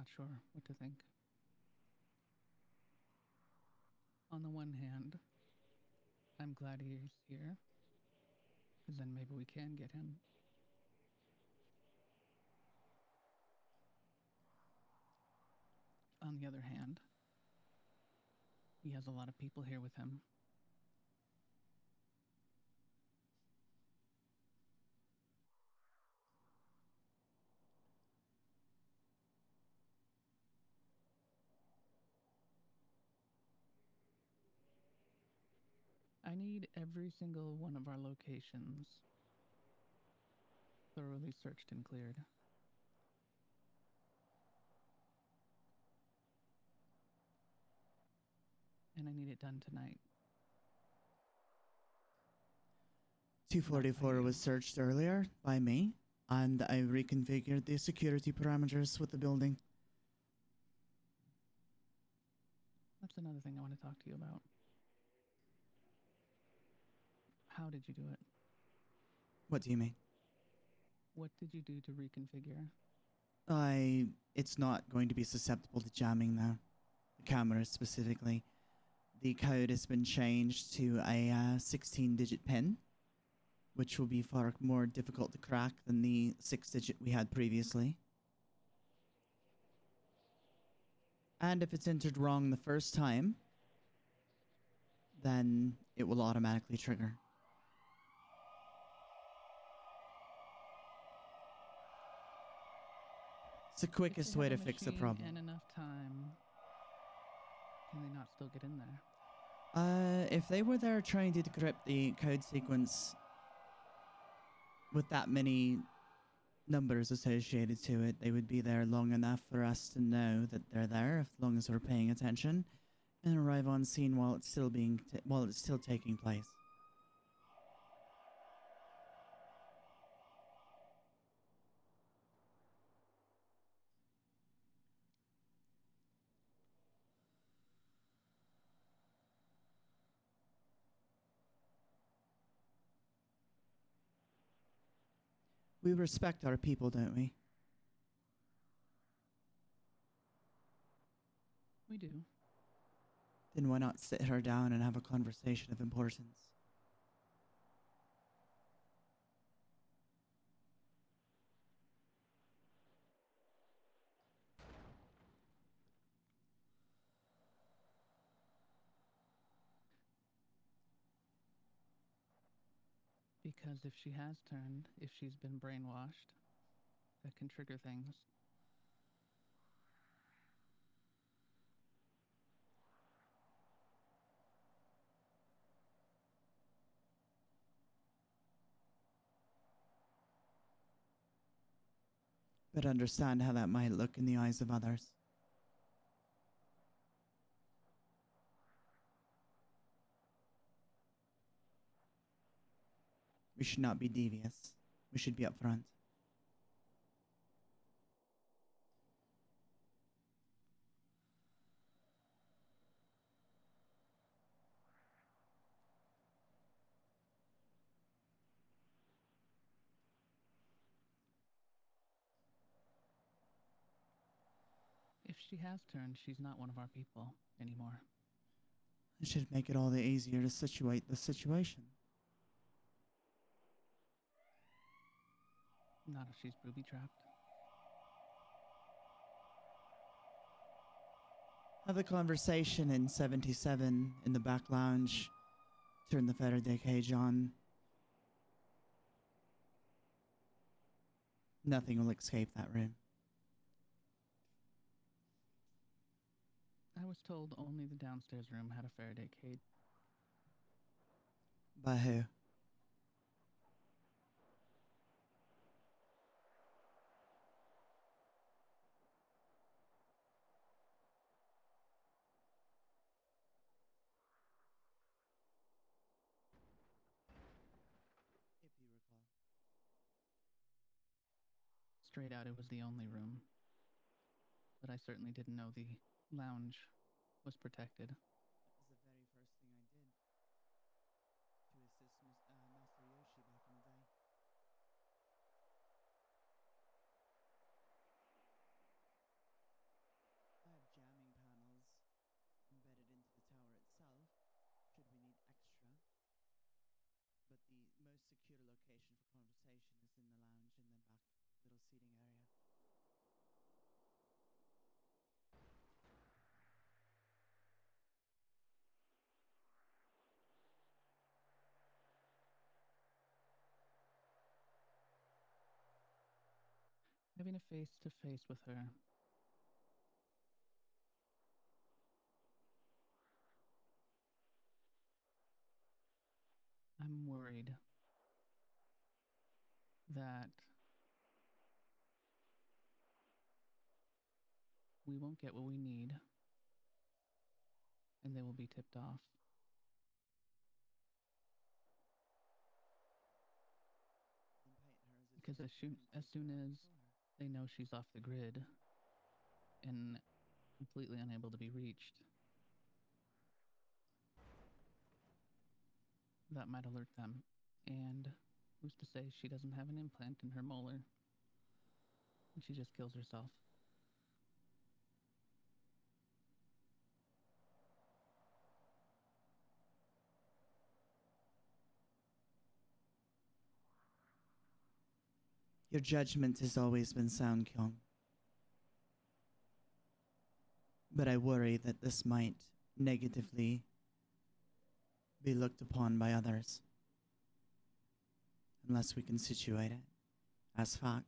not sure what to think. On the one hand, I'm glad he's here, because then maybe we can get him. On the other hand, he has a lot of people here with him. I need every single one of our locations thoroughly searched and cleared. And I need it done tonight. 244 was searched earlier by me, and I reconfigured the security parameters with the building. That's another thing I want to talk to you about. How did you do it? What do you mean? What did you do to reconfigure? It's not going to be susceptible to jamming now. The cameras specifically. The code has been changed to a 16-digit PIN, which will be far more difficult to crack than the 6-digit we had previously. And if it's entered wrong the first time, then it will automatically trigger. It's the quickest way to fix the problem. And enough time, can they not still get in there? If they were there trying to decrypt the code sequence with that many numbers associated to it, they would be there long enough for us to know that they're there, as long as we're paying attention, and arrive on scene while it's still taking place. We respect our people, don't we? We do. Then why not sit her down and have a conversation of importance? Because if she has turned, if she's been brainwashed, that can trigger things. But understand how that might look in the eyes of others. We should not be devious. We should be upfront. If she has turned, she's not one of our people anymore. It should make it all the easier to situate the situation. Not if she's booby-trapped. Have the conversation in 77 in the back lounge. Turn the Faraday cage on. Nothing will escape that room. I was told only the downstairs room had a Faraday cage. By who? If you recall. Straight out, it was the only room. But I certainly didn't know the lounge was protected. That was the very first thing I did to assist Master Yoshi back in the day. having a face-to-face with her. I'm worried that we won't get what we need and they will be tipped off. Because as soon as they know she's off the grid and completely unable to be reached, that might alert them. And who's to say she doesn't have an implant in her molar and she just kills herself? Your judgment has always been sound, Kyung. But I worry that this might negatively be looked upon by others unless we can situate it as fact.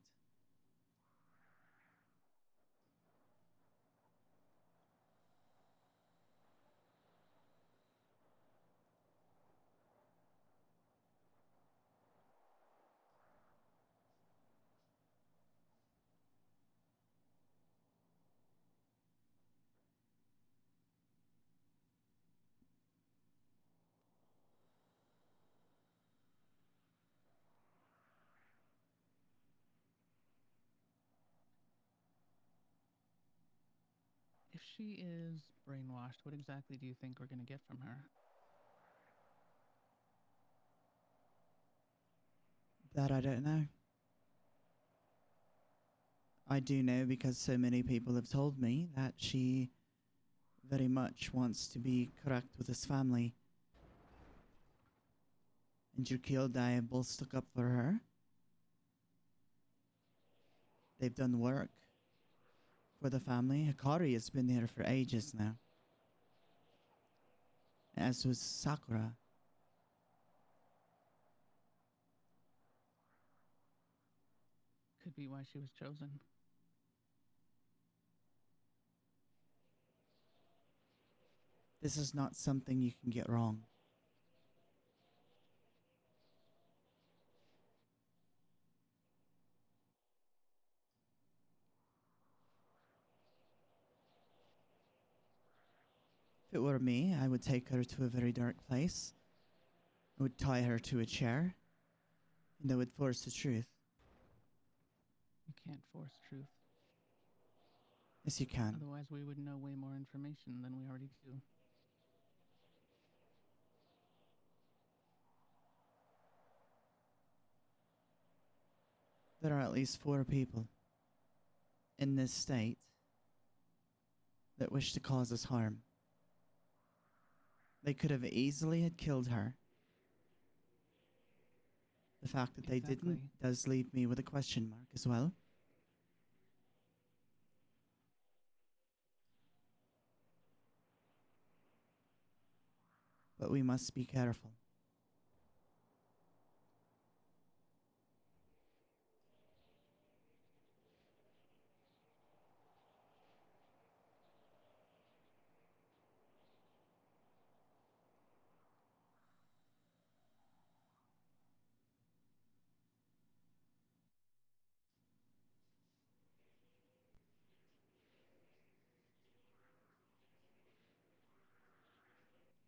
If she is brainwashed, what exactly do you think we're going to get from her? That I don't know. I do know because so many people have told me that she very much wants to be correct with his family. And Jukil and both stuck up for her. They've done work for the family. Hikari has been here for ages now. As was Sakura. Could be why she was chosen. This is not something you can get wrong. If it were me, I would take her to a very dark place. I would tie her to a chair. And I would force the truth. You can't force truth. Yes, you can. Otherwise, we would know way more information than we already do. There are at least 4 people in this state that wish to cause us harm. They could have easily had killed her. The fact that they didn't does leave me with a question mark as well. But we must be careful.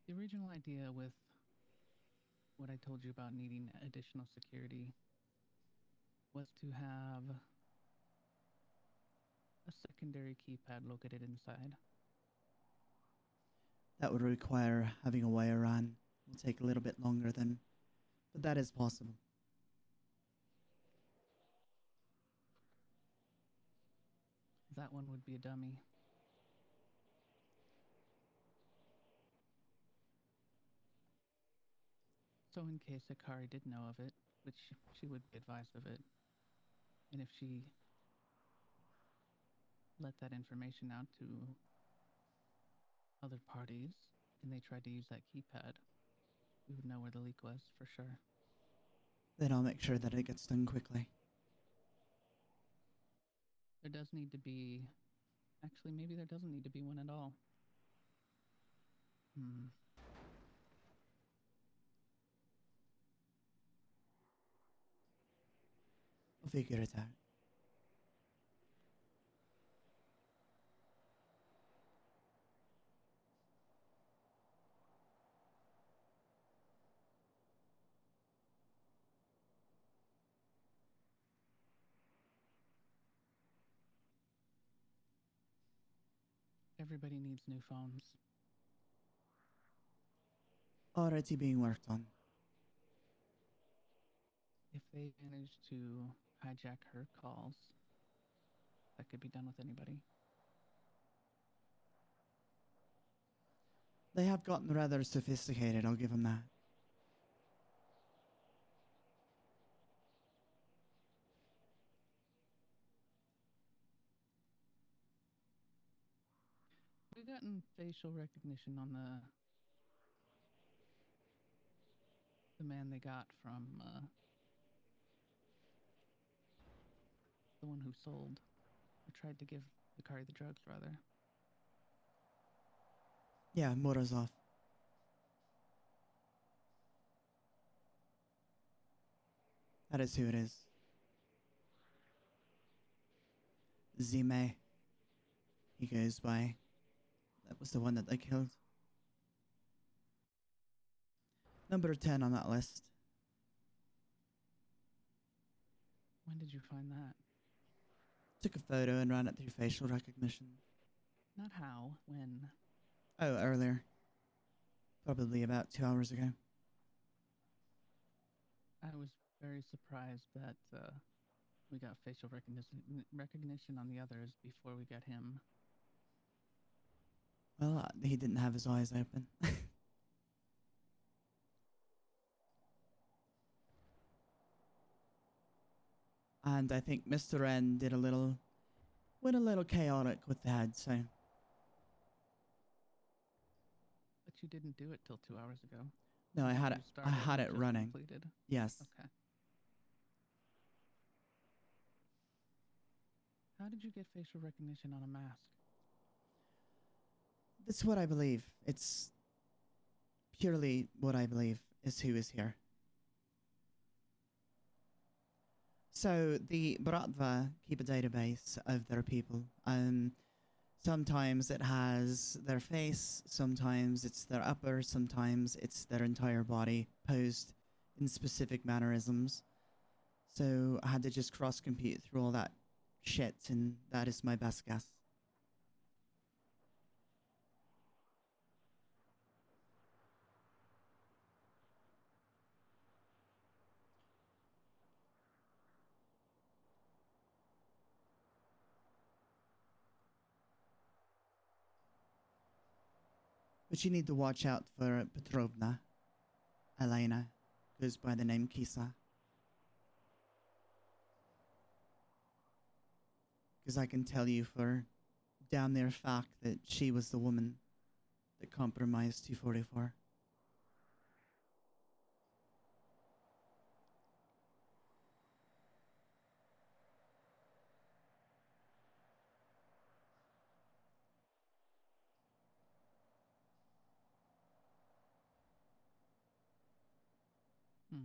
The original idea with what I told you about needing additional security was to have a secondary keypad located inside. That would require having a wire run. It will take a little bit longer than, but that is possible. That one would be a dummy. So in case Hikari did know of it, which she would be advised of it, and if she let that information out to other parties and they tried to use that keypad, we would know where the leak was for sure. Then I'll make sure that it gets done quickly. There does need to be. Actually, maybe there doesn't need to be one at all. Hmm. We'll figure it out. Everybody needs new phones. Already being worked on. If they manage to hijack her calls, that could be done with anybody. They have gotten rather sophisticated, I'll give them that. We've gotten facial recognition on the man they got from the one who sold, or tried to give Hikari the drugs, rather. Yeah, Morozov. That is who it is. Zime. He goes by. That was the one that they killed. Number 10 on that list. When did you find that? Took a photo and ran it through facial recognition. Not how, when. Oh, earlier. Probably about 2 hours ago. I was very surprised that we got facial recognition on the others before we got him. Well, he didn't have his eyes open. And I think Mr. N went a little chaotic with the head, so. But you didn't do it till 2 hours ago. No, I had You it started and just running. Completed. Yes. Okay. How did you get facial recognition on a mask? That's what I believe. It's purely what I believe is who is here. So the Bratva keep a database of their people. Sometimes it has their face, sometimes it's their upper, sometimes it's their entire body posed in specific mannerisms. So I had to just cross-compute through all that shit, and that is my best guess. But you need to watch out for Petrovna. Elena goes by the name Kisa. Because I can tell you for damn near fact that she was the woman that compromised 244. Hmm.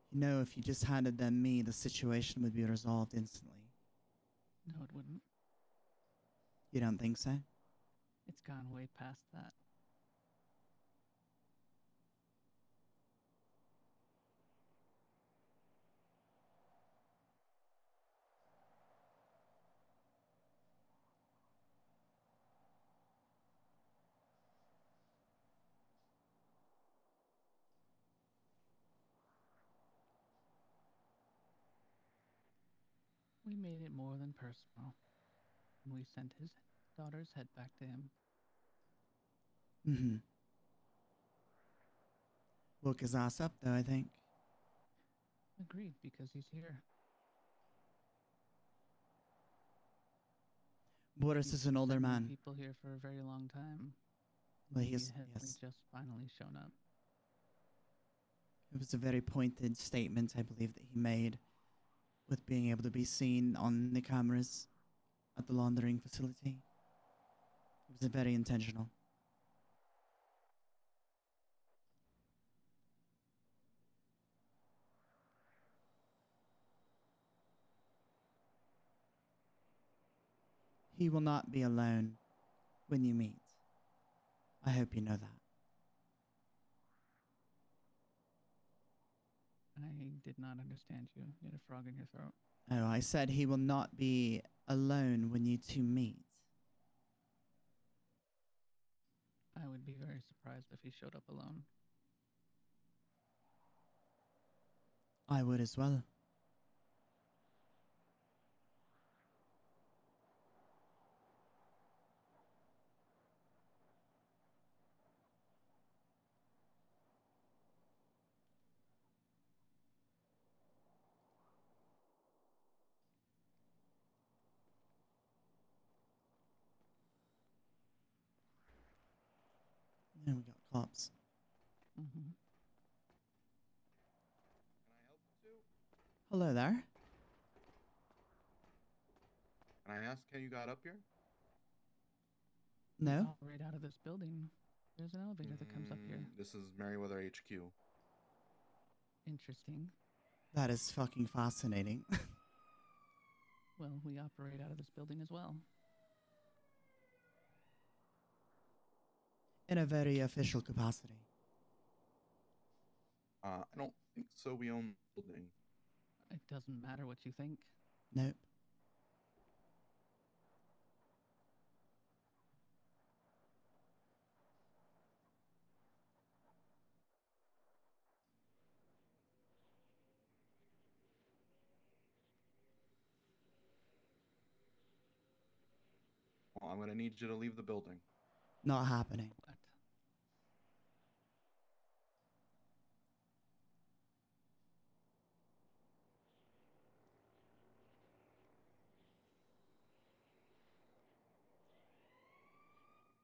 You know, if you just handed them me, the situation would be resolved instantly. No, it wouldn't. You don't think so? It's gone way past that. We made it more than personal. And we sent his daughter's head back to him. Mm-hmm. Woke his ass up, though, I think. Agreed, because he's here. Boris is an older Sending man. people here for a very long time. Well, He yes. has just finally shown up. It was a very pointed statement, I believe, that he made with being able to be seen on the cameras at the laundering facility. It was very intentional. He will not be alone when you meet. I hope you know that. I did not understand you. You had a frog in your throat. Oh, I said he will not be alone when you two meet. I would be very surprised if he showed up alone. I would as well. Yeah, we got cops. Mm-hmm. Can I help you? Hello there. Can I ask how you got up here? No? Right out of this building, there's an elevator that comes up here. This is Merryweather HQ. Interesting. That is fucking fascinating. Well, we operate out of this building as well. In a very official capacity. I don't think so. We own the building. It doesn't matter what you think. Nope. Well, I'm going to need you to leave the building. Not happening. What?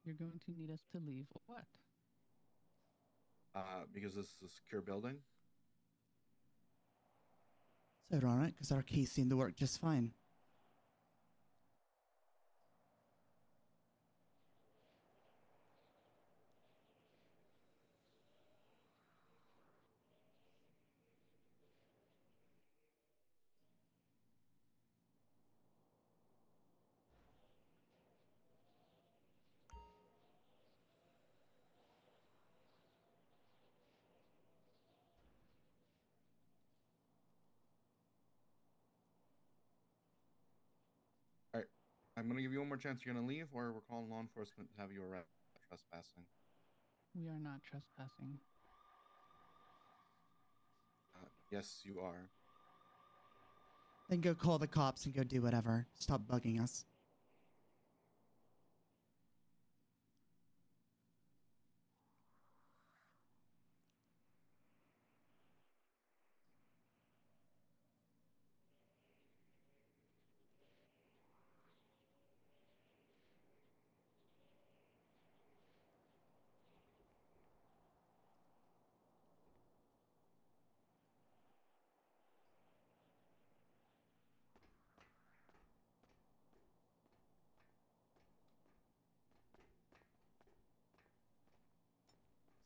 You're going to need us to leave. What? Because this is a secure building. It's ironic, because our keys seem to work just fine. All right. I'm going to give you one more chance. You're going to leave, or we're calling law enforcement to have you arrested for trespassing. We are not trespassing. Yes, you are. Then go call the cops and go do whatever. Stop bugging us.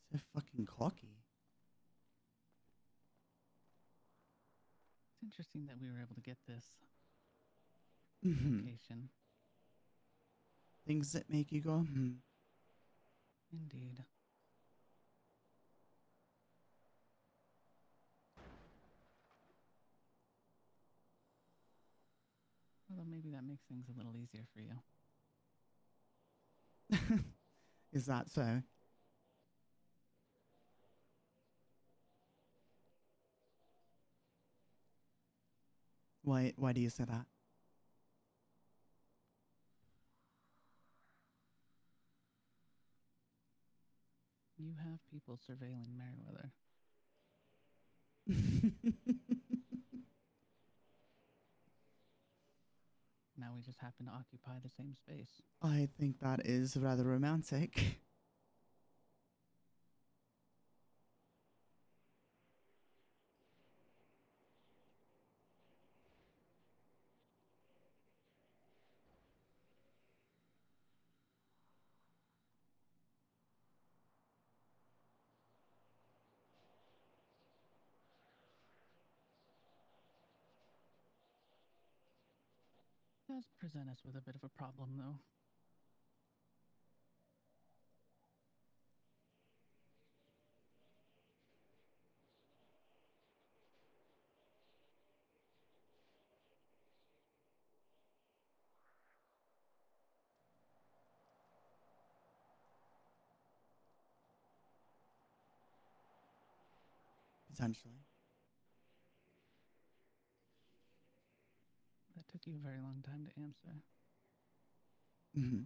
So fucking cocky. It's interesting that we were able to get this Mm-hmm. location. Things that make you go, Indeed. Although maybe that makes things a little easier for you. Is that so? Why do you say that? You have people surveilling Merryweather. Now we just happen to occupy the same space. I think that is rather romantic. Does present us with a bit of a problem, though. Potentially. That took you a very long time to answer. Mm-hmm.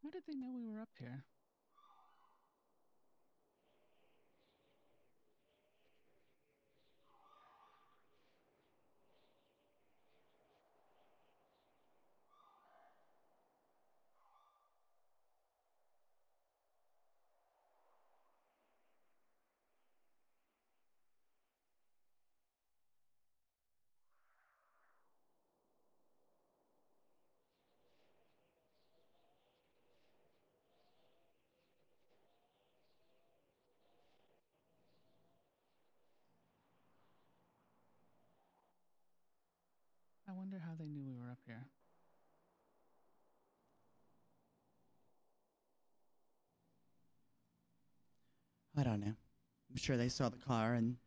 How did they know we were up here? I wonder how they knew we were up here. I don't know. I'm sure they saw the car and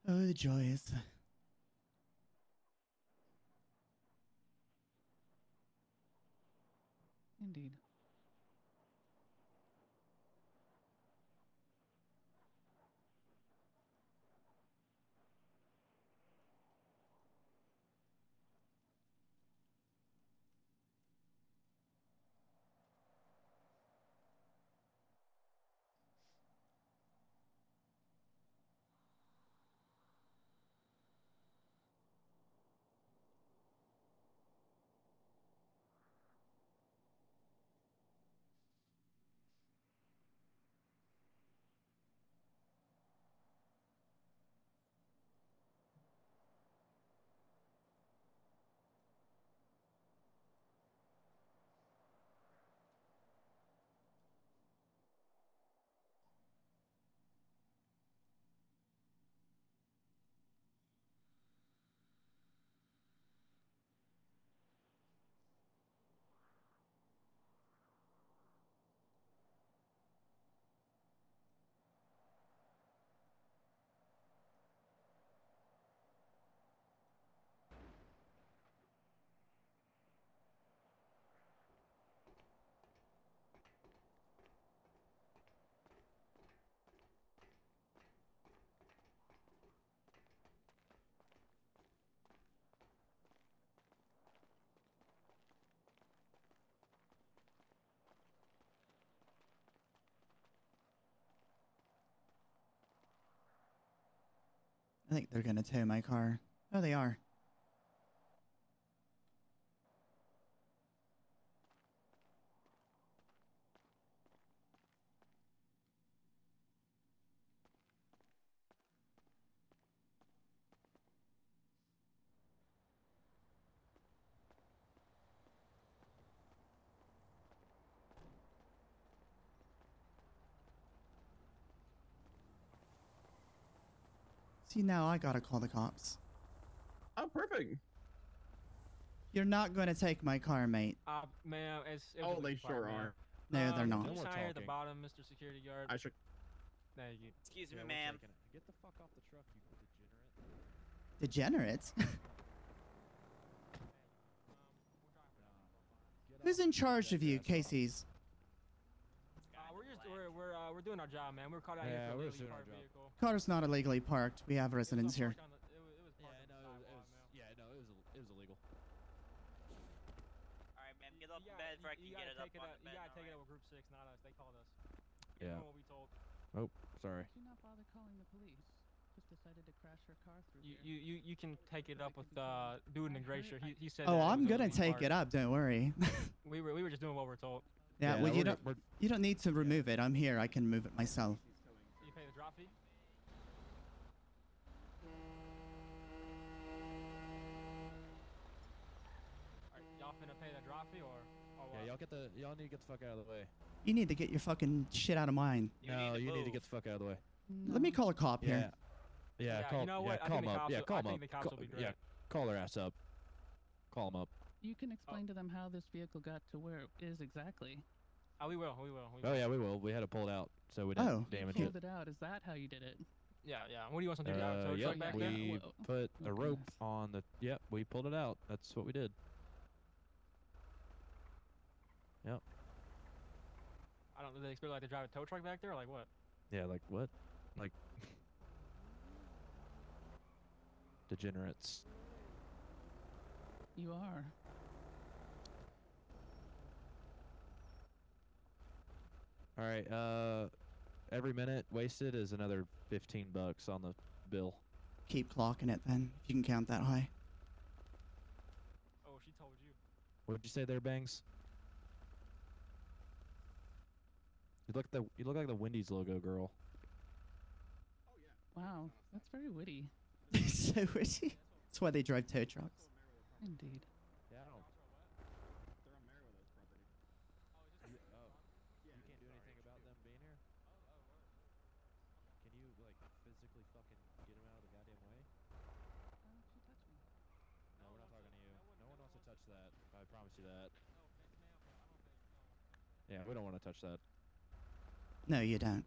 oh, the joys. Indeed. I think they're gonna tow my car. Oh, they are. See, now I gotta call the cops. Oh, perfect. You're not gonna take my car, mate. Ma'am, it was Oh, a they legal sure part, ma'am. are. No, they're not. Can you No more sign here at the talking. bottom, Mr. Security Guard? I should. Thank you. Excuse Yeah, me, we're ma'am. taking it. Get the fuck off the truck, you degenerate. Degenerates? We're driving. Who's in charge of you, Casey's? We're doing our job, man. We're caught out Yeah, here for we're a just illegally doing our parked job. vehicle. Car's not illegally parked. We have residents here. It was parked on the sidewalk, ma'am. It was illegal. All right, ma'am. Get off the bed before I can get it up on the bed. You gotta take it alright? up with Group 6, not us. They called us. Yeah. Doing what we told. Oh, sorry. Did you not bother calling the police? Just decided to crash her car through here. You can take it up with dude in the gray shirt. He said. Oh, that it I'm was gonna illegally take it parked. up. Don't worry. We were just doing what we're told. Yeah, well, we're- we're- you don't need to remove it. I'm here. I can move it myself. You pay the drop fee. Y'all finna pay the drop fee or what? Yeah, y'all need to get the fuck out of the way. You need to get your fucking shit out of mine. No, you need to move. get the fuck out of the way. Let me call a cop Yeah. here. Yeah, call. you know Yeah, what? I call think them the up. cops Yeah, will- call I them think up. the cops will be Yeah, great. call their ass up. Call them up. You can explain to them how this vehicle got to where it is exactly. Oh, we will. Oh yeah, we will. We had to pull it out, so we didn't Oh. damage Pulled it. it out. Is that how you did it? Yeah. What do you want us to do? Tow Yep, truck back yeah. there? we Whoa. put Oh, a rope goodness. on the. Yep, we pulled it out. That's what we did. I don't. Do they expect like to drive a tow truck back there, or like what? Yeah, like what? Like degenerates. You are. All right. Every minute wasted is another $15 on the bill. Keep clocking it then, if you can count that high. Oh, she told you. What did you say there, Bangs? You look like the Wendy's logo girl. Oh yeah. Wow, that's very witty. So witty. That's why they drive tow trucks. Indeed. Yeah, I don't. They're on Merryweather's property. You can't do anything about them being here. Can you like physically fucking get them out of the goddamn way? She touched me. No, we're not talking to you. No one wants to touch that. I promise you that. Yeah, we don't want to touch that. No, you don't.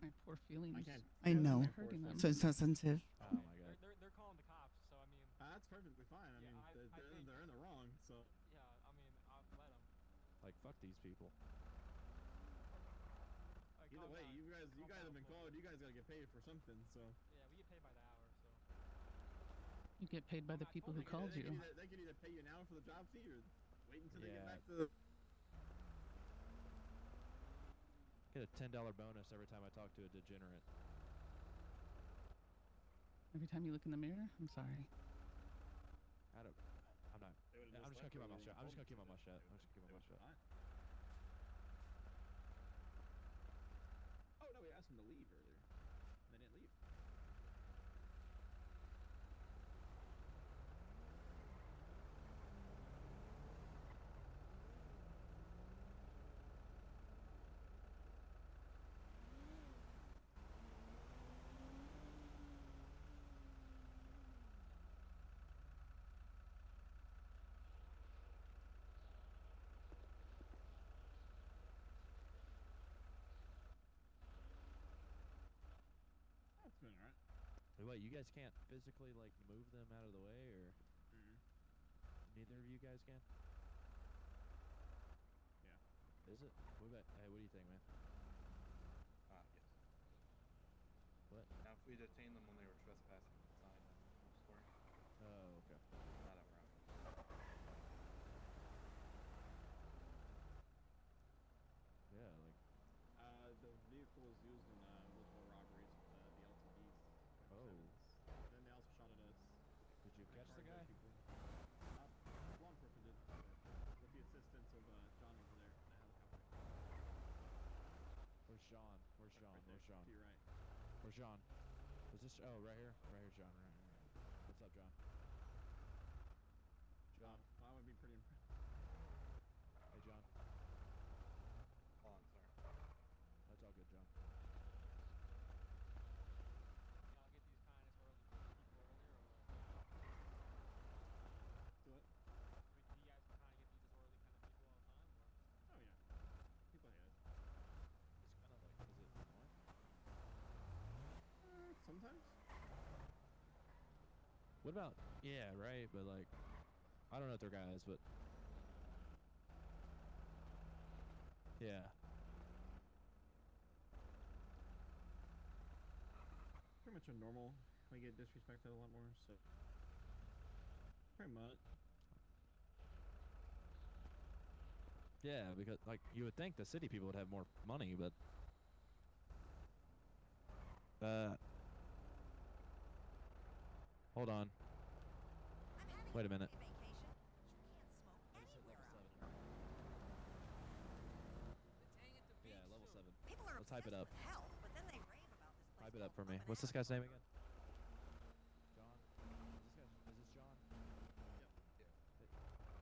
My poor feelings. I know. They're hurting them. So sensitive. Oh my god. They're calling the cops, so I mean. That's perfectly fine. I Yeah, mean, I they're think- in the wrong. So Yeah, I mean, I'll let them. Like fuck these people. either way, you guys have been called. You guys gotta get paid for something. So Yeah, we get paid by the hour, so. You get paid by the people who called they you. They can either pay you now for the job fee or wait until they get Yeah. back to the. Get a $10 bonus every time I talk to a degenerate. Every time you look in the mirror, I'm sorry. I don't. I'm not. I'm just gonna keep my mouth shut. I'm just gonna keep my mouth shut. I'm just gonna keep my mouth shut. Oh no, we asked them to leave earlier. They didn't leave. That's been alright. Wait, what? You guys can't physically like move them out of the way, or neither of you guys can? Yeah. Is it? What about? Hey, what do you think, man? Yes. What? Now, if we detain them when they were trespassing outside, story. Oh, okay. Not that we're out. Yeah, like. The vehicle was used in multiple robberies with the LTVs. Oh. Then they also shot at us. Did you and catch the guy? charged people. Law enforcement did, with the assistance of John over there, the helicopter. Where's John? Where's John? Right there, Where's John? to your right. Where's John? Was this? Oh, right here. Right here, John. Right here. What's up, John? John. I would be pretty impressed. Hey, John. Hold on, sorry. That's all good, John. Y'all get these kind of early people earlier, or what? Do it. I mean, do you guys kind of get these early kind of people all the time, or? Oh yeah. People hate us. It's kind of like, is it annoying? Sometimes. What about? Yeah, right. But like, I don't know if they're guys, but yeah. Pretty much a normal. We get disrespected a lot more, so pretty much. Yeah, because like you would think the city people would have more money, but hold on. Wait a minute. Yeah, level 7. Let's hype it up. Hype it up for me. What's this guy's name again? John. Is this John?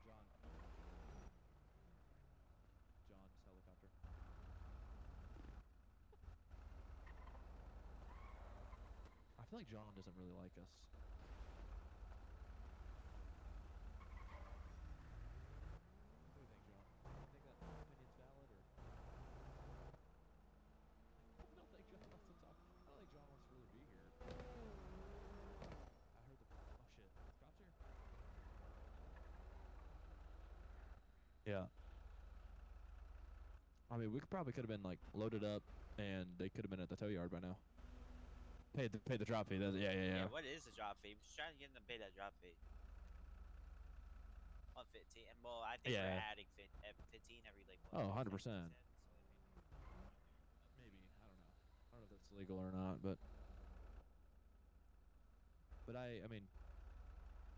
Yeah. John. John's helicopter. I feel like John doesn't really like us. What do you think, John? Do you think that opinion's valid, or? I don't think John wants to talk. I don't think John wants to really be here. I heard the. Oh shit! Cops here. Yeah. I mean, we probably could have been like loaded up, and they could have been at the tow yard by now. Paid the drop fee. Yeah. What is the drop fee? I'm just trying to get them to pay that drop fee. On 15, and well, I think we're adding 15 every like. Oh, 100%. Maybe, I don't know. I don't know if that's legal or not, but I mean,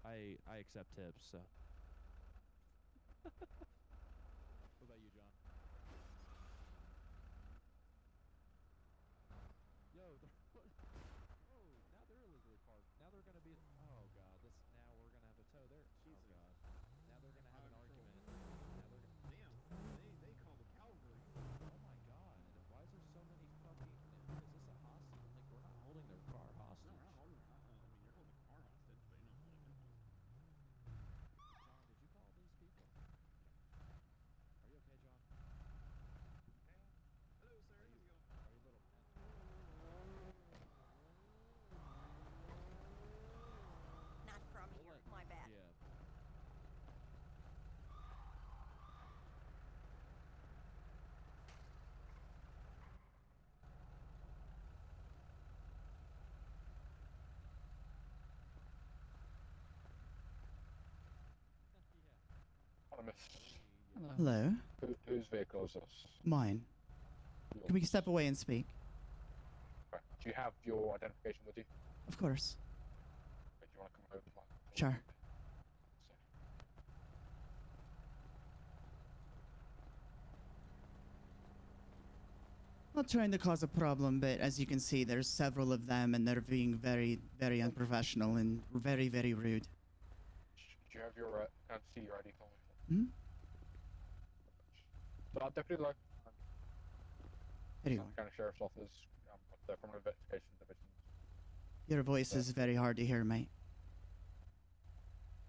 I accept tips, so. What about you, John? Yo, oh, now they're illegally parked. Now they're gonna be. Oh God, now we're gonna have to tow their. Oh God, now they're gonna have an argument. Now they're gonna. Damn. They call the cavalry. Oh my God, why is there so many fucking? Is this a hostage? Like we're not holding their car hostage. No, we're not holding. I mean, you're holding the car hostage, but you're not holding them hostage. John, did you call these people? Are you okay, John? Hello, sir. How's it going? Are you a little? Not from We'll here. let- My bad. Yeah. Hello. Hello. Whose vehicle is this? Mine. Can we step away and speak? Right. Do you have your identification with you? Of course. Do you want to come over to my? Sure. Not trying to cause a problem, but as you can see, there's several of them, and they're being very, very unprofessional and very, very rude. Do you have your can I see your ID card? Hmm? So Deputy Lowe, Anyway, County Sheriff's Office, with the Criminal Investigation Division. your voice is very hard to hear, mate.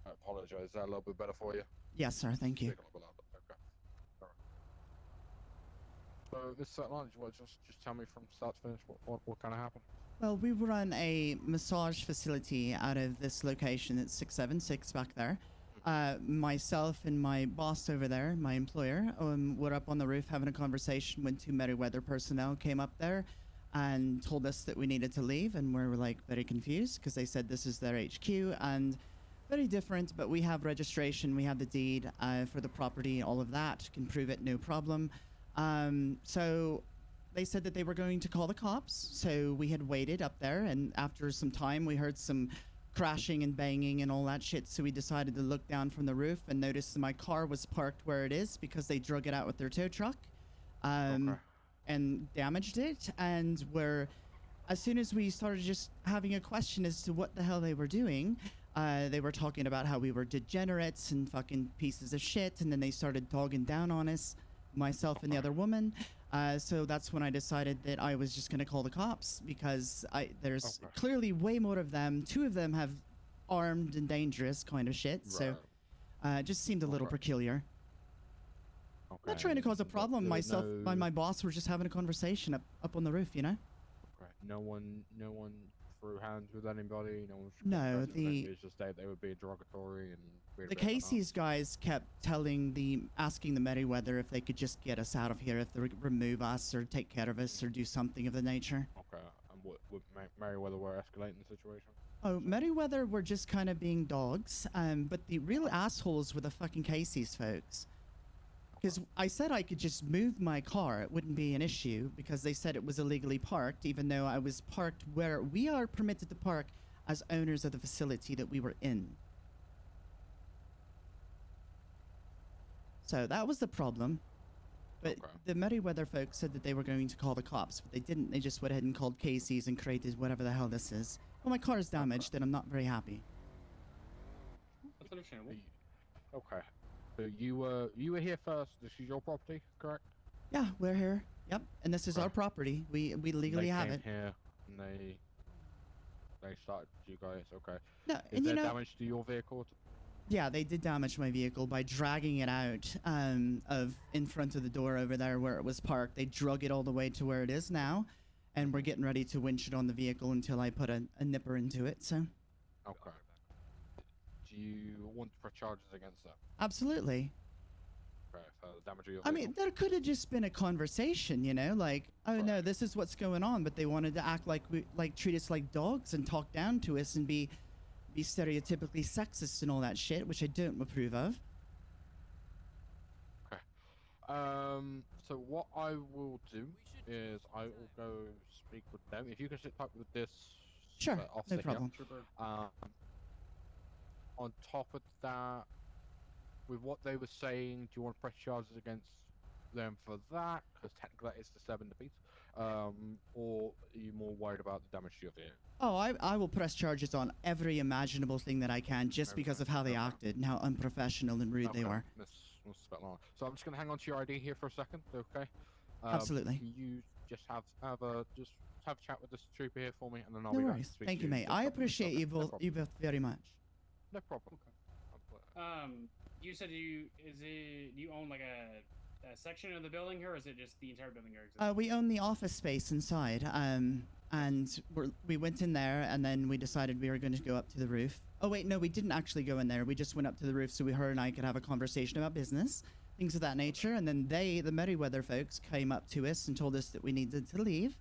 I apologize. Is that a little bit better for you? Yes, sir. Thank you. Speak a little bit louder. Okay. All right. So this Svetlana, you want to just tell me from start to finish what kind of happened? Well, we run a massage facility out of this location. It's 676 back there. Myself and my boss over there, my employer, were up on the roof having a conversation when 2 Merryweather personnel came up there and told us that we needed to leave, and we were like very confused because they said this is their HQ and very different, but we have registration, we have the deed for the property, all of that, can prove it, no problem. So they said that they were going to call the cops. So we had waited up there, and after some time, we heard some crashing and banging and all that shit. So we decided to look down from the roof and noticed that my car was parked where it is because they drug it out with their tow truck, and damaged it. And as soon as we started just having a question as to what the hell they were doing, they were talking about how we were degenerates and fucking pieces of shit, and then they started dogging down on us, myself and the other woman. So that's when I decided that I was just going to call the cops, because there's clearly way more of them. 2 of them have armed and dangerous kind of shit. So it just seemed a little peculiar. Not trying to cause a problem. Myself and my boss were just having a conversation up on the roof, you know? No one threw hands with anybody. No, it's just they were being derogatory and. The Casey's guys kept asking the Merryweather if they could just get us out of here, if they would remove us or take care of us or do something of the nature. Okay, and what Merryweather were escalating the situation? Oh, Merryweather were just kind of being dogs, but the real assholes were the fucking Casey's folks. Because I said I could just move my car, it wouldn't be an issue, because they said it was illegally parked, even though I was parked where we are permitted to park as owners of the facility that we were in. So that was the problem. But the Merryweather folks said that they were going to call the cops, but they didn't. They just went ahead and called Casey's and created whatever the hell this is. Well, my car is damaged, and I'm not very happy. That's understandable. Okay. So you were here first. This is your property, correct? Yeah, we're here. Yep, and this is our property. We legally have it. They came here and they started you guys. Okay. No, is there damage to your vehicle? Yeah, they did damage my vehicle by dragging it out in front of the door over there where it was parked. They drug it all the way to where it is now, and we're getting ready to winch it on the vehicle until I put a nipper into it. So. Okay. Do you want to press charges against that? Absolutely. Okay, for the damage of your I vehicle. mean, there could have just been a conversation, you know, like, oh no, this is what's going on, but they wanted to act like treat us like dogs and talk down to us and be stereotypically sexist and all that shit, which I don't approve of. Okay. So what I will do is I will go speak with them. If you can sit tight with this. Sure, officer no problem. Here. On top of that, with what they were saying, do you want to press charges against them for that? Because technically that is disturbing the peace. Or are you more worried about the damage to your vehicle? Oh, I will press charges on every imaginable thing that I can, just because of how they acted and how unprofessional and rude they were. Miss Svetlana. So I'm just going to hang on to your ID here for a second, okay? Absolutely. Can you just have a chat with this trooper here for me, and then I'll no be worries. back to Thank you, mate. I appreciate you both very much. No problem. Okay. You said you own like a section of the building here, or is it just the entire building here? We own the office space inside, and we went in there, and then we decided we were going to go up to the roof. Oh wait, no, we didn't actually go in there. We just went up to the roof so her and I could have a conversation about business, things of that nature. And then the Merryweather folks, came up to us and told us that we needed to leave.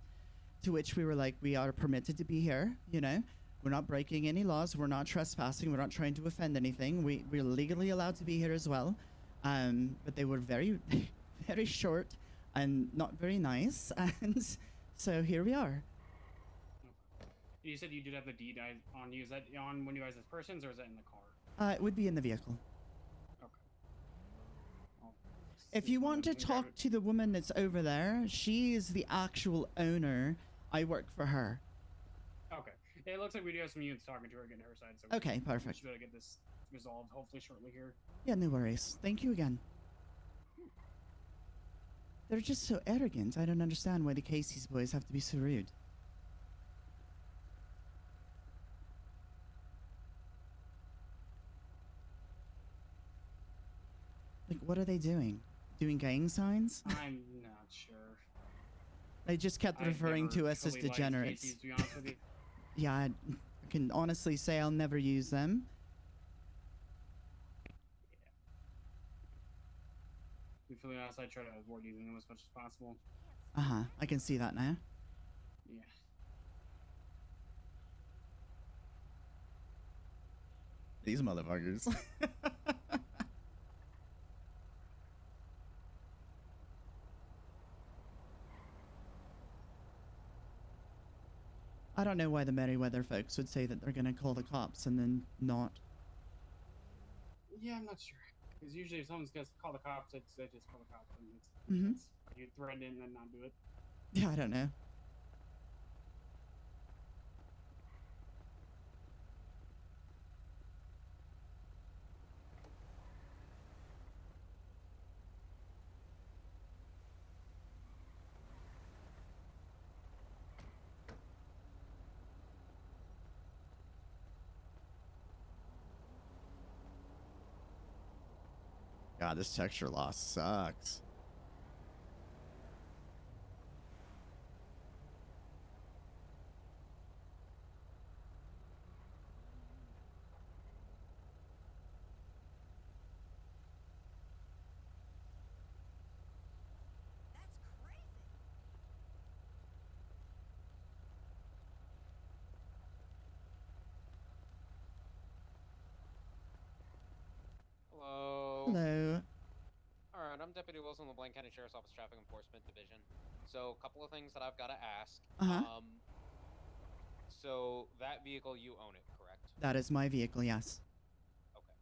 To which we were like, we are permitted to be here, you know. We're not breaking any laws. We're not trespassing. We're not trying to offend anything. We're legally allowed to be here as well. But they were very, very short and not very nice. And so here we are. You said you did have the deed on you. Is that on when you guys as persons, or is that in the car? It would be in the vehicle. Okay. If you want to talk to the woman that's over there, she is the actual owner. I work for her. Okay. It looks like we do have some units talking to her, getting her side. So okay, perfect. We should be able to get this resolved hopefully shortly here. Yeah, no worries. Thank you again. They're just so arrogant. I don't understand why the Casey's boys have to be so rude. Like, what are they doing? Doing gang signs? I'm not sure. They just kept referring to us as degenerates. Casey's, to be honest with you. Yeah, I can honestly say I'll never use them. To be fully honest, I try to avoid using them as much as possible. Uh-huh, I can see that now. Yeah. These motherfuckers. I don't know why the Merryweather folks would say that they're going to call the cops and then not. Yeah, I'm not sure. Because usually if someone's going to call the cops, they just call the cops. And it's you threaten it and then not do it. Yeah, I don't know. God, this texture loss sucks. Hello. Hello. Alright, I'm Deputy Wilson of the Blaine County Sheriff's Office Traffic Enforcement Division. So, a couple of things that I've got to ask. So, that vehicle, you own it, correct? That is my vehicle, yes. Okay.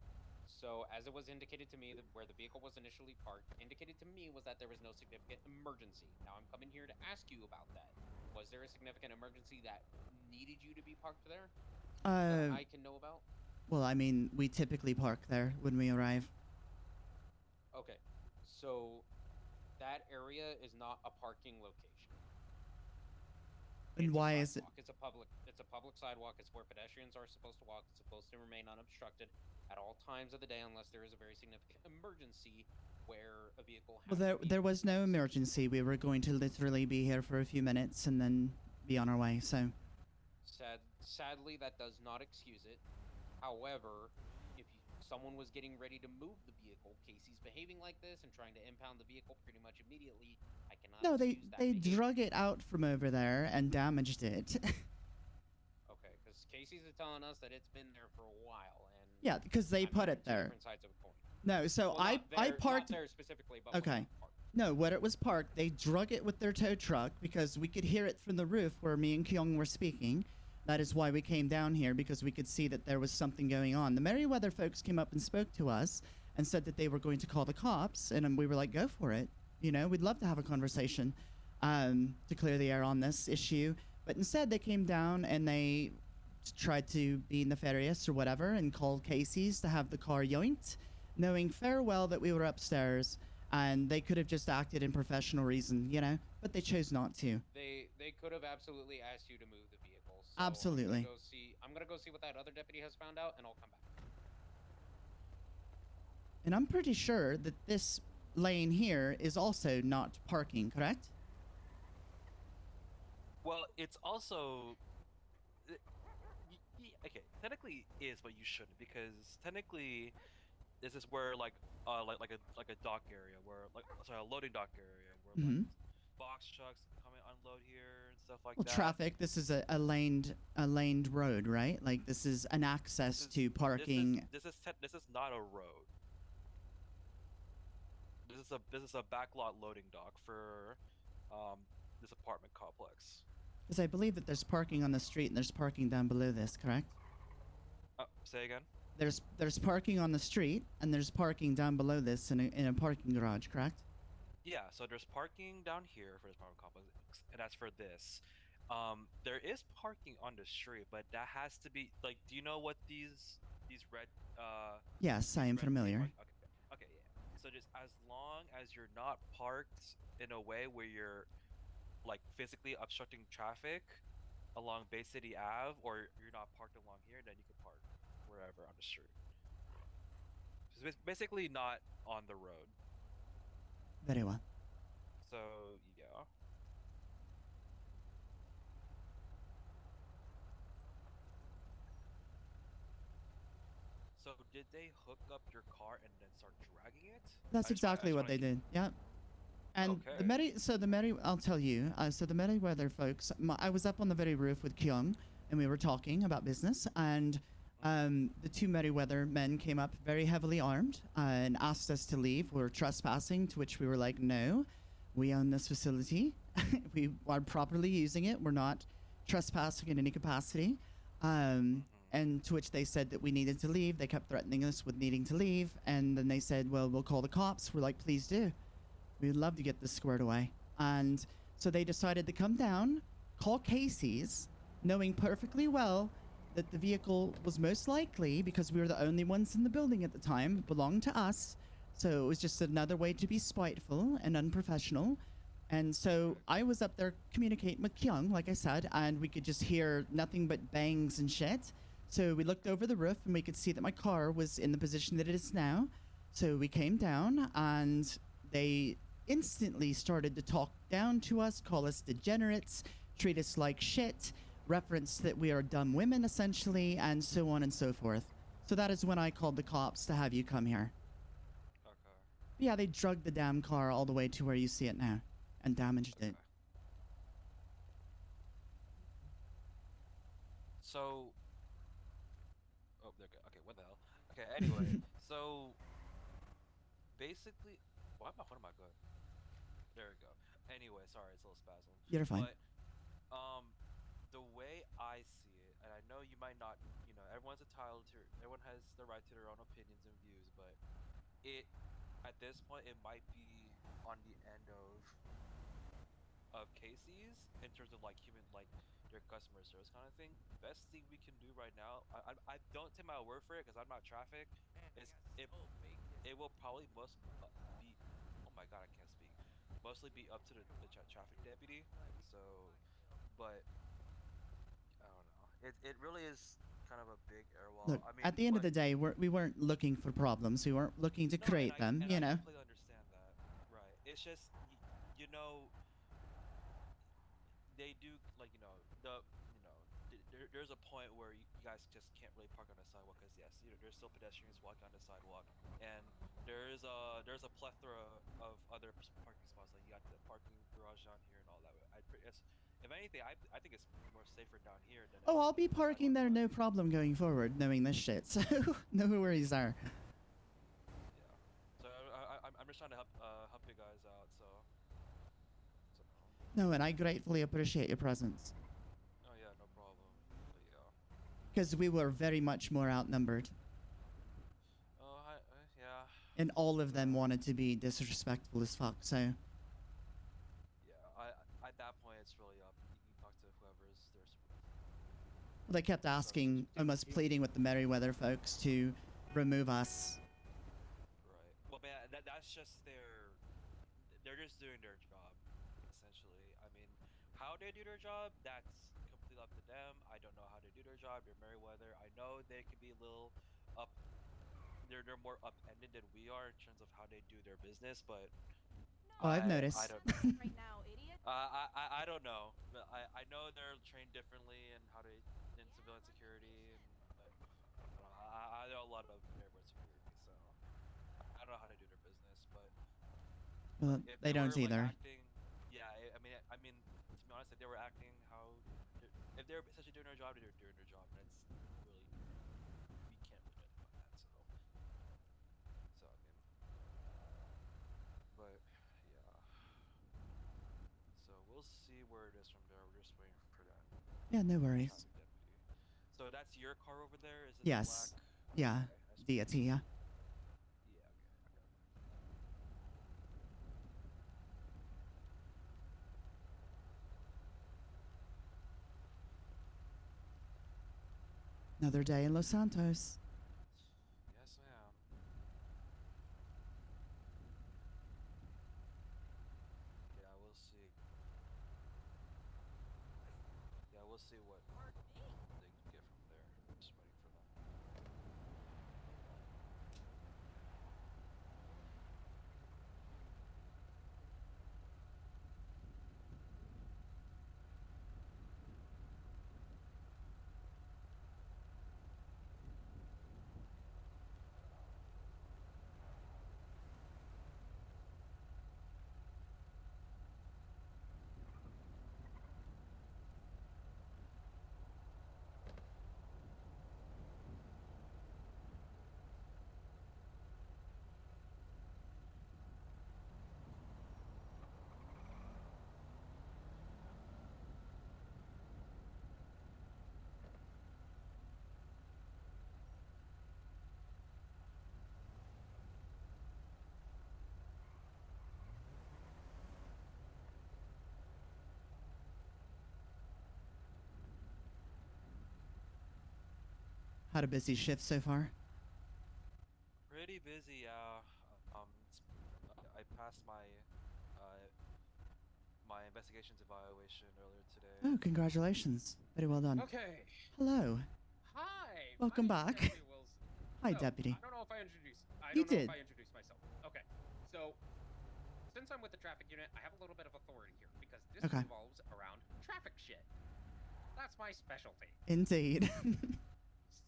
So, as it was indicated to me, where the vehicle was initially parked, indicated to me was that there was no significant emergency. Now, I'm coming here to ask you about that. Was there a significant emergency that needed you to be parked there? That I can know about? Well, I mean, we typically park there when we arrive. Okay, so that area is not a parking location. And why is it? It's a public sidewalk. It's where pedestrians are supposed to walk. It's supposed to remain unobstructed at all times of the day unless there is a very significant emergency where a vehicle has Well, there was no emergency. We were going to literally be here for a few minutes and then be on our way, so. Sadly, that does not excuse it. However, if someone was getting ready to move the vehicle, Casey's behaving like this and trying to impound the vehicle pretty much immediately, I cannot. No, excuse that they behavior. drug it out from over there and damaged it. Okay, because Casey's is telling us that it's been there for a while, and Yeah, because they put it there. different sides of a coin. No, so Well, I parked. Not there specifically, but Okay. No, where it was parked, they drug it with their tow truck because we could hear it from the roof where me and Kyung were speaking. That is why we came down here, because we could see that there was something going on. The Merryweather folks came up and spoke to us and said that they were going to call the cops, and we were like, go for it. You know, we'd love to have a conversation to clear the air on this issue. But instead, they came down and they tried to be nefarious or whatever and called Casey's to have the car yoinked, knowing fair well that we were upstairs, and they could have just acted in professional reason, you know, but they chose not to. They could have absolutely asked you to move the vehicle. So Absolutely. I'm gonna go see what that other deputy has found out, and I'll come back. And I'm pretty sure that this lane here is also not parking, correct? Well, it's also okay. Technically, is, but you shouldn't, because technically, this is where like a dock area, where a loading dock area, where like, box trucks come and unload here and stuff like that. Traffic. This is a laned road, right? Like this is an access to parking. This is not a road. This is a backlot loading dock for this apartment complex. Because I believe that there's parking on the street and there's parking down below this, correct? Say again? There's parking on the street and there's parking down below this in a parking garage, correct? Yeah, so there's parking down here for this apartment complex, and that's for this. There is parking on the street, but that has to be like. Do you know what these red? Yes, I am familiar. Okay, yeah. So just as long as you're not parked in a way where you're like physically obstructing traffic along Bay City Ave, or you're not parked along here, then you can park wherever on the street. So it's basically not on the road. Very well. So yeah. So did they hook up your car and then start dragging it? That's exactly what they did. Yeah. And I'll tell you. So the Merryweather folks, I was up on the very roof with Kyung, and we were talking about business, and the two Merryweather men came up very heavily armed and asked us to leave. We were trespassing, to which we were like, no, we own this facility. We are properly using it. We're not trespassing in any capacity. And to which they said that we needed to leave. They kept threatening us with needing to leave. And then they said, well, we'll call the cops. We're like, please do. We'd love to get this squared away. And so they decided to come down, call Casey's, knowing perfectly well that the vehicle was most likely, because we were the only ones in the building at the time, belonged to us. So it was just another way to be spiteful and unprofessional. And so I was up there communicating with Kyung, like I said, and we could just hear nothing but bangs and shit. So we looked over the roof and we could see that my car was in the position that it is now. So we came down and they instantly started to talk down to us, call us degenerates, treat us like shit, reference that we are dumb women essentially, and so on and so forth. So that is when I called the cops to have you come here. Okay. Yeah, they drugged the damn car all the way to where you see it now and damaged it. So, oh, there. Okay, what the hell? Okay, anyway, so basically, why am I good? There we go. Anyway, sorry, it's a little spasm. You're fine. But, the way I see it, and I know you might not, you know, everyone has the right to their own opinions and views, but at this point, it might be on the end of Casey's in terms of like their customer service kind of thing. Best thing we can do right now, I don't take my word for it because I'm not traffic. It will probably be, oh my god, I can't speak. Mostly be up to the traffic deputy. So, but I don't know. It really is kind of a big airwall. Look, I mean, at the end of the day, we weren't looking for problems. We weren't looking to create them, you know. I completely understand that. Right. It's just, you know, they do, like, you know, there's a point where you guys just can't really park on the sidewalk because yes, there's still pedestrians walking on the sidewalk, and there's a plethora of other parking spots. Like you got the parking garage down here and all that. If anything, I think it's more safer down here than. Oh, I'll be parking there, no problem going forward, knowing this shit. So no worries there. Yeah. So I'm just trying to help you guys out. So. No, and I gratefully appreciate your presence. Oh yeah, no problem. But yeah. Because we were very much more outnumbered. Oh, yeah. And all of them wanted to be disrespectful as fuck, so. Yeah, at that point, it's really up. You talk to whoever's there. They kept asking, almost pleading with the Merryweather folks to remove us. Right. Well, man, that's just they're just doing their job, essentially. I mean, how they do their job, that's completely up to them. I don't know how they do their job. They're Merryweather. I know they can be a little up. They're more upended than we are in terms of how they do their business, but. Oh, I've noticed. I don't know. Right now, idiot. I don't know. I know they're trained differently in how they in civilian security, and I know a lot of Merryweather Security, so I don't know how they do their business, but Well, if they don't were, like, either. acting, yeah, I mean, to be honest, if they were acting if they're essentially doing their job, they're doing their job, and it's really we can't really do anything about that. So I mean, but yeah. So we'll see where it is from there. We're just waiting for that. Yeah, no worries. Deputy. So that's your car over there? Is it Yes. the black? Yeah. Okay, DT, yeah. Yeah, okay. Another day in Los Santos. Yes, ma'am. Yeah, we'll see. Yeah, we'll see what they can get from there. Just waiting for them. Had a busy shift so far. Pretty busy, yeah. I passed my my investigations evaluation earlier today. Oh, congratulations. Very well done. Okay. Hello. Hi. Welcome my name's back. Deputy Wilson. Hi, So, Deputy. I don't know if I introduced. You did. Know if I introduced myself. Okay. So, since I'm with the traffic unit, I have a little bit of authority here because this Okay. revolves around traffic shit. That's my specialty. Indeed.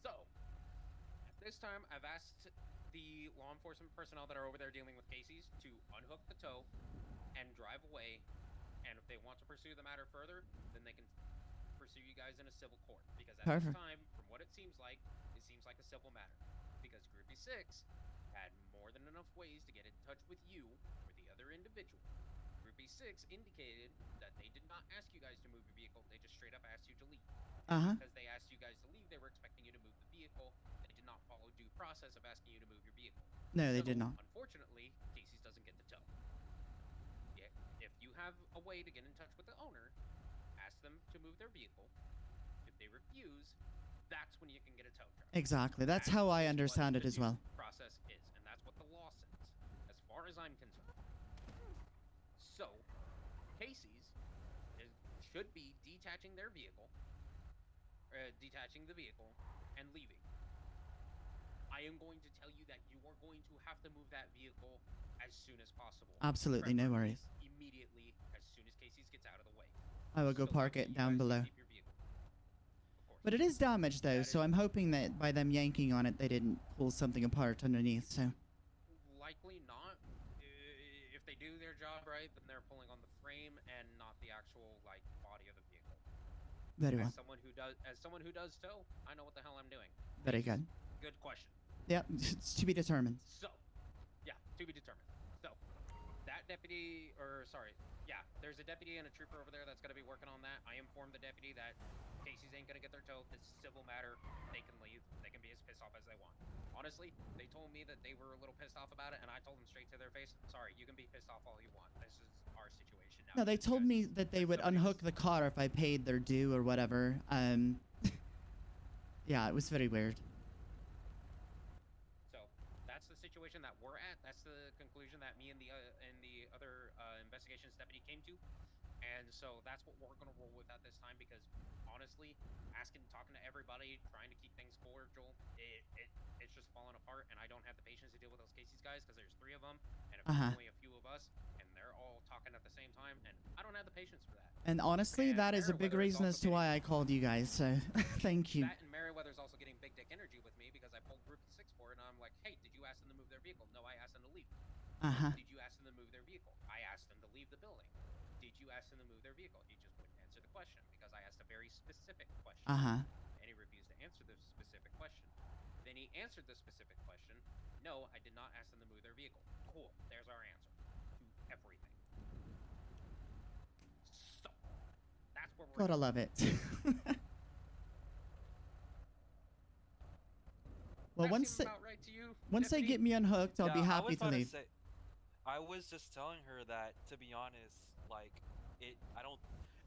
So, at this time, I've asked the law enforcement personnel that are over there dealing with cases to unhook the tow and drive away. And if they want to pursue the matter further, then they can pursue you guys in a civil court. Because at Perfect. this time, from what it seems like a civil matter. Because Groupie 6 had more than enough ways to get in touch with you or the other individual. Groupie 6 indicated that they did not ask you guys to move your vehicle, they just straight up asked you to leave. Because they asked you guys to leave, they were expecting you to move the vehicle. They did not follow due process of asking you to move your vehicle. No, they did not. Unfortunately, Casey's doesn't get the tow. Yeah, if you have a way to get in touch with the owner, ask them to move their vehicle. If they refuse, that's when you can get a tow truck. Exactly. That's how I understand it as well. Process is, and that's what the law says, as far as I'm concerned. So, Casey's should be detaching their vehicle, detaching the vehicle, and leaving. I am going to tell you that you are going to have to move that vehicle as soon as possible. Absolutely, no worries. Immediately, as soon as Casey's gets out of the way. I will go park it down below. But it is damaged though, so I'm hoping that by them yanking on it, they didn't pull something apart underneath. So likely not. If they do their job right, then they're pulling on the frame and not the actual body of the vehicle. Very well. As someone who does tow, I know what the hell I'm doing. Very good. Good question. Yep, it's to be determined. So, yeah, to be determined. So, that deputy, there's a deputy and a trooper over there that's going to be working on that. I informed the deputy that Casey's ain't going to get their tow. This is a civil matter. They can leave. They can be as pissed off as they want. Honestly, they told me that they were a little pissed off about it, and I told them straight to their face, sorry, you can be pissed off all you want. This is our situation now. No, they told me that they would unhook the car if I paid their due or whatever. Yeah, it was very weird. So, that's the situation that we're at. That's the conclusion that me and the other investigations deputy came to. And so that's what we're going to roll with at this time because, honestly, talking to everybody, trying to keep things cordial, it's just falling apart, and I don't have the patience to deal with those Casey's guys because there's 3 of them, and if there's only a few of us, and they're all talking at the same time, and I don't have the patience for that. And honestly, that is a big reason as to why I called you guys, so thank you. That and Merryweather's also getting big dick energy with me because I pulled Group 6 for it, and I'm like, hey, did you ask them to move their vehicle? No, I asked them to leave. Did you ask them to move their vehicle? I asked them to leave the building. Did you ask them to move their vehicle? He just wouldn't answer the question because I asked a very specific question. And he refused to answer the specific question. Then he answered the specific question. No, I did not ask them to move their vehicle. Cool. There's our answer to everything. So, that's where we're Gotta love it. Well, once they get me unhooked, I'll be happy to leave. I was just telling her that, to be honest,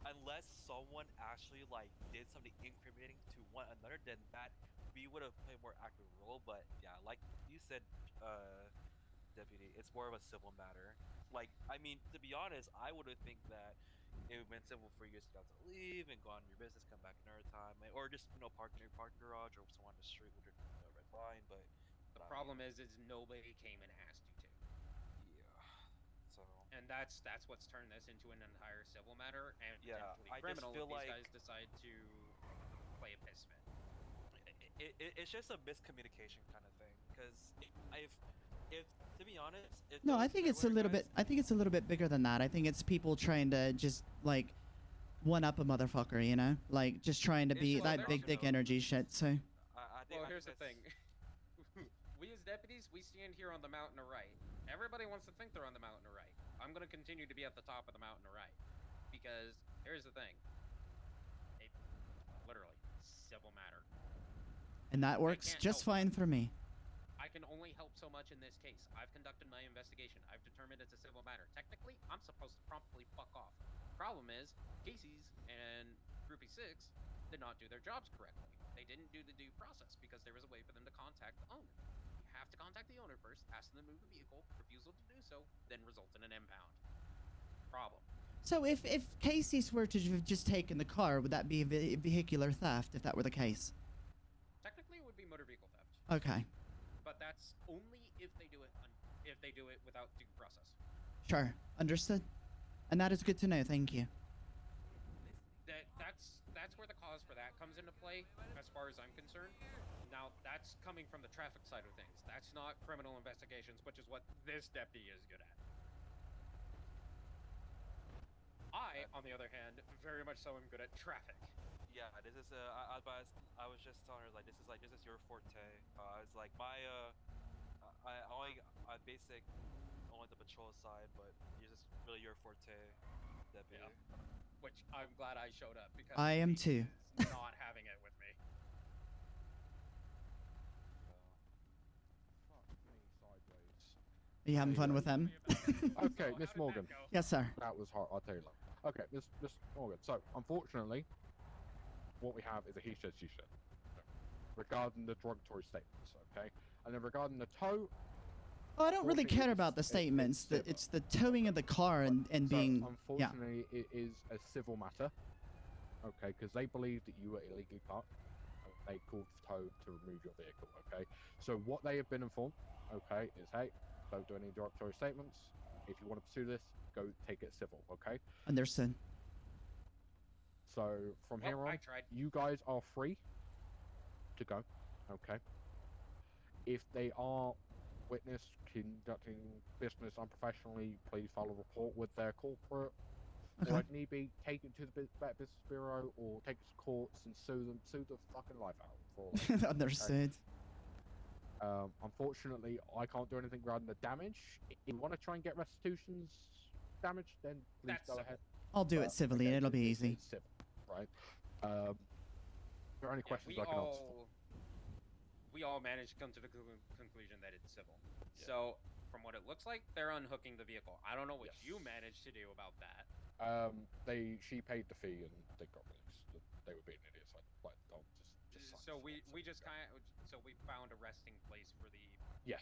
unless someone actually did something incriminating to one another, then that we would have played a more active role. But yeah, like you said, deputy, it's more of a civil matter. I mean, to be honest, I would have think that it would have been civil for you guys to leave and go on your business, come back another time, or just park in your parking garage or someone on the street with your red line. But the problem is nobody came and asked you to. And that's what's turned this into an entire civil matter and potentially criminal if these guys decide to play a piss fit. It's just a miscommunication kind of thing. Because if to be honest, no, I think it's a little bit. I think it's a little bit bigger than that. I think it's people trying to just one up a motherfucker, you know, just trying to be that big dick energy shit. So. Well, here's the thing. We as deputies, we stand here on the mountain to right. Everybody wants to think they're on the mountain to right. I'm going to continue to be at the top of the mountain to right. Because here's the thing. Literally, civil matter. And that works just fine for me. I can only help so much in this case. I've conducted my investigation. I've determined it's a civil matter. Technically, I'm supposed to promptly fuck off. Problem is, Casey's and Groupie 6 did not do their jobs correctly. They didn't do the due process because there was a way for them to contact the owner. You have to contact the owner first, ask them to move the vehicle. Refusal to do so then results in an impound. Problem. So if Casey's were to have just taken the car, would that be vehicular theft if that were the case? Technically, it would be motor vehicle theft. Okay. But that's only if they do it without due process. Sure. Understood. And that is good to know. Thank you. That's where the cause for that comes into play, as far as I'm concerned. Now, that's coming from the traffic side of things. That's not criminal investigations, which is what this deputy is good at. I, on the other hand, very much so am good at traffic. Yeah, this is I was just telling her like this is your forte. It's like my I basic only the patrol side, but this is really your forte, deputy. Yeah. Which I'm glad I showed up because I am too. Not having it with me. Are you having fun with them? Okay, Miss Morgan. Yes, sir. That was hard. I'll tell you later. Okay, Miss Morgan. So, unfortunately, what we have is a he said, she said regarding the derogatory statements. Okay, and then regarding the tow. Oh, I don't really care about the statements. It's the towing of the car and being. Unfortunately, it is a civil matter. Okay, because they believe that you were illegally parked. They called for tow to remove your vehicle. Okay, so what they have been informed, okay, is hey, don't do any derogatory statements. If you want to pursue this, go take it civil. Okay. Understood. So from here on, you guys are free to go. Okay. If they are witness conducting business unprofessionally, please file a report with their corporate. Okay. Or if need be, take it to the Better Business Bureau or take it to courts and sue the fucking life out for it. Understood. Okay. Unfortunately, I can't do anything regarding the damage. If you want to try and get restitutions damage, then please go ahead. I'll do it civilly, and it'll be easy. It's civil, right? Are there any questions I can answer? We all managed to come to the conclusion that it's civil. Yeah. So, from what it looks like, they're unhooking the vehicle. I don't know what you managed to do about that. She paid the fee and they got released. They were being idiots. Like, oh, just so we found a resting place for the. Yes.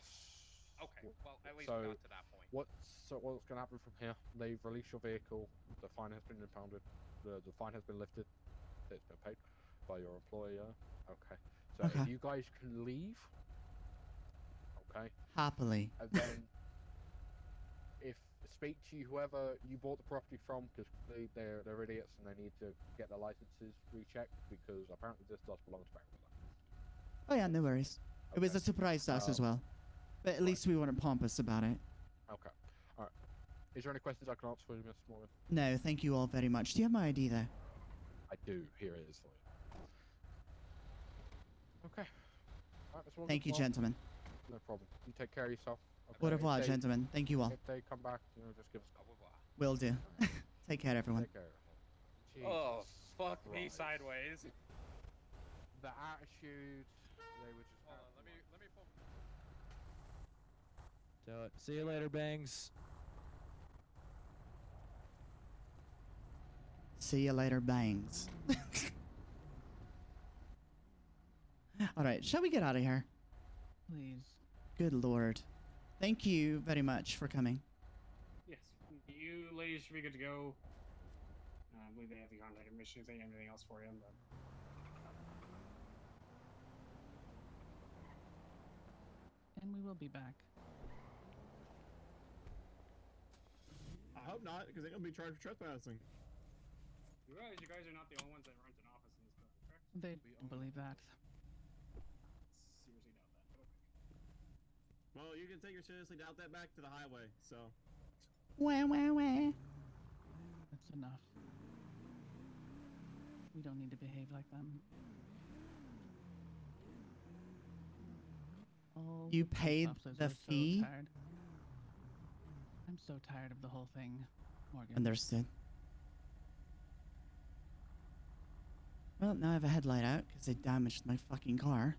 Okay. Well, at least we got to that point. What's going to happen from here? They've released your vehicle. The fine has been impounded. The fine has been lifted. It's been paid by your employer. Okay. So if you guys can leave, okay. Happily. And then, speak to whoever you bought the property from, because they're idiots and they need to get their licenses rechecked because apparently this does belong to Merryweather. Oh yeah, no worries. Okay. It was a surprise to us as well, but at least we weren't pompous about it. Okay. All right. Is there any questions I can answer for you, Miss Morgan? No, thank you all very much. Do you have my ID there? I do. Here it is for you. Okay. All right, thank you, gentlemen. No problem. You take care of yourself. Okay. Au revoir, gentlemen. Thank you all. If they come back, just give us a call. Will do. Take care, everyone. Take care. Oh, fuck me sideways. The attitude. They were just. Hold on, let me pull. Do it. See you later, Bangs. See you later, Bangs. All right, shall we get out of here? Please. Good Lord. Thank you very much for coming. Yes, you ladies should be good to go. I believe they have the contact information if they have anything else for you. But... And we will be back. I hope not, because they're going to be charged for trespassing. You realize you guys are not the only ones that rent an office in this building, correct? They believe that. Seriously doubt that, but okay. Well, you can take your seriously doubt that back to the highway, so. Wah, wah, wah. That's enough. We don't need to behave like them. Oh, you paid the fee? So tired. I'm so tired of the whole thing, Morgan. Understood. Well, now I have a headlight out because they damaged my fucking car.